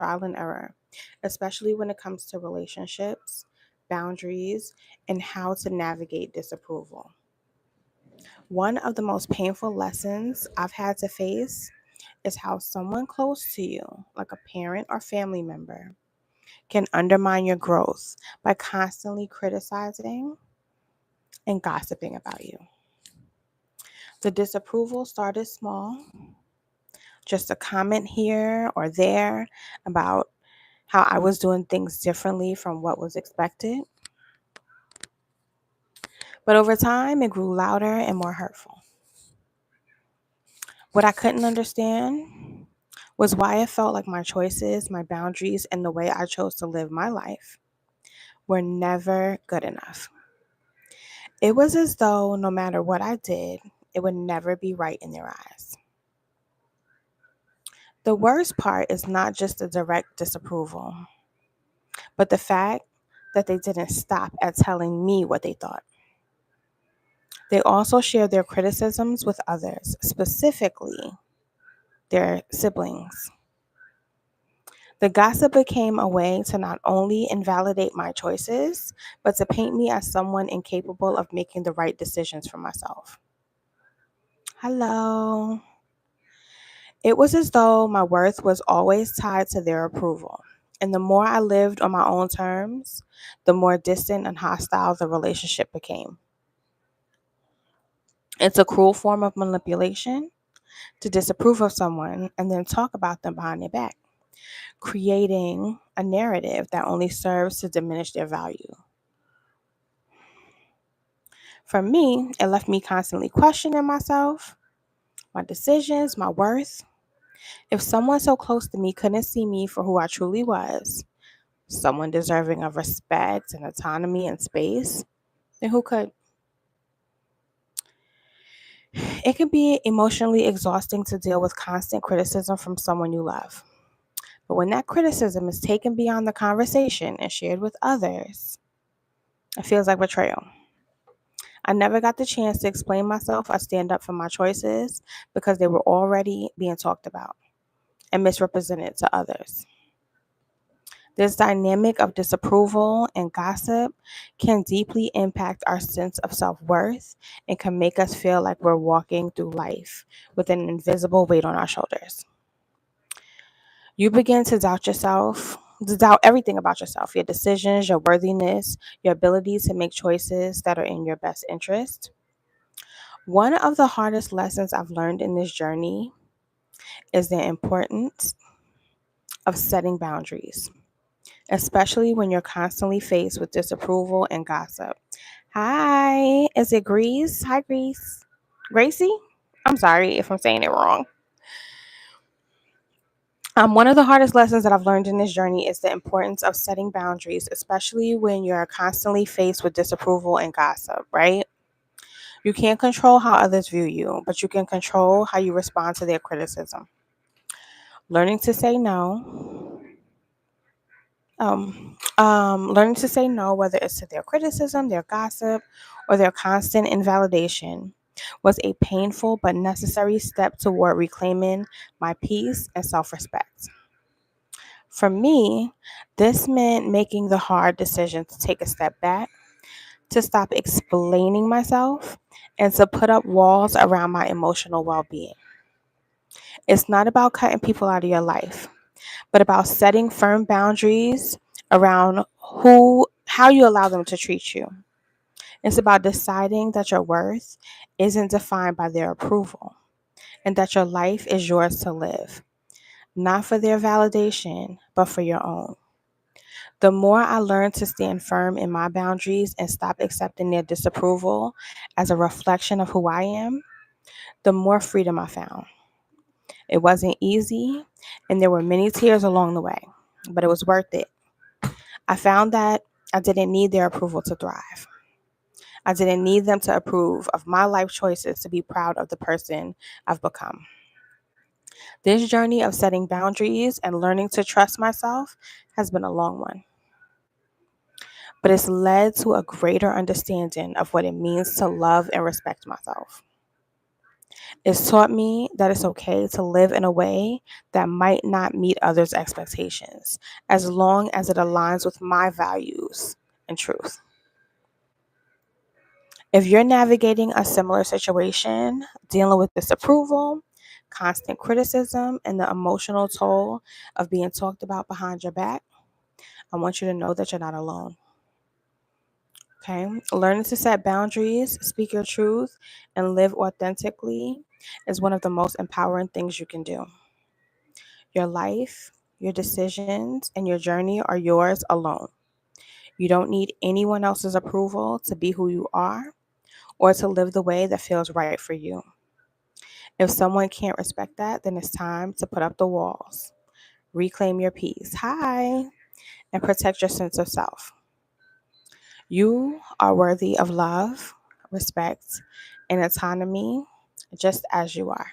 trial and error, especially when it comes to relationships, boundaries, and how to navigate disapproval. One of the most painful lessons I've had to face is how someone close to you, like a parent or family member, can undermine your growth by constantly criticizing and gossiping about you. The disapproval started small, just a comment here or there about how I was doing things differently from what was expected. But over time, it grew louder and more hurtful. What I couldn't understand was why I felt like my choices, my boundaries, and the way I chose to live my life were never good enough. It was as though no matter what I did, it would never be right in their eyes. The worst part is not just the direct disapproval, but the fact that they didn't stop at telling me what they thought. They also shared their criticisms with others, specifically their siblings. The gossip became a way to not only invalidate my choices, but to paint me as someone incapable of making the right decisions for myself. Hello. It was as though my worth was always tied to their approval. And the more I lived on my own terms, the more distant and hostile the relationship became. It's a cruel form of manipulation to disapprove of someone and then talk about them behind their back, creating a narrative that only serves to diminish their value. For me, it left me constantly questioning myself, my decisions, my worth. If someone so close to me couldn't see me for who I truly was, someone deserving of respect and autonomy and space, then who could? It can be emotionally exhausting to deal with constant criticism from someone you love. But when that criticism is taken beyond the conversation and shared with others, it feels like betrayal. I never got the chance to explain myself or stand up for my choices because they were already being talked about and misrepresented to others. This dynamic of disapproval and gossip can deeply impact our sense of self worth and can make us feel like we're walking through life with an invisible weight on our shoulders. You begin to doubt yourself, to doubt everything about yourself, your decisions, your worthiness, your ability to make choices that are in your best interest. One of the hardest lessons I've learned in this journey is the importance of setting boundaries, especially when you're constantly faced with disapproval and gossip. Hi, is it Grease? Hi, Grease. Gracie? I'm sorry if I'm saying it wrong. One of the hardest lessons that I've learned in this journey is the importance of setting boundaries, especially when you're constantly faced with disapproval and gossip, right? You can't control how others view you, but you can control how you respond to their criticism. Learning to say no. Learning to say no, whether it's to their criticism, their gossip, or their constant invalidation, was a painful but necessary step toward reclaiming my peace and self respect. For me, this meant making the hard decision to take a step back, to stop explaining myself, and to put up walls around my emotional well being. It's not about cutting people out of your life, but about setting firm boundaries around how you allow them to treat you. It's about deciding that your worth isn't defined by their approval and that your life is yours to live, not for their validation, but for your own. The more I learn to stand firm in my boundaries and stop accepting their disapproval as a reflection of who I am, the more freedom I found. It wasn't easy, and there were many tears along the way, but it was worth it. I found that I didn't need their approval to thrive. I didn't need them to approve of my life choices to be proud of the person I've become. This journey of setting boundaries and learning to trust myself has been a long one, but it's led to a greater understanding of what it means to love and respect myself. It's taught me that it's okay to live in a way that might not meet others' expectations, as long as it aligns with my values and truth. If you're navigating a similar situation, dealing with disapproval, constant criticism, and the emotional toll of being talked about behind your back, I want you to know that you're not alone. Okay? Learning to set boundaries, speak your truth, and live authentically is one of the most empowering things you can do. Your life, your decisions, and your journey are yours alone. You don't need anyone else's approval to be who you are or to live the way that feels right for you. If someone can't respect that, then it's time to put up the walls, reclaim your peace, and protect your sense of self. You are worthy of love, respect, and autonomy just as you are.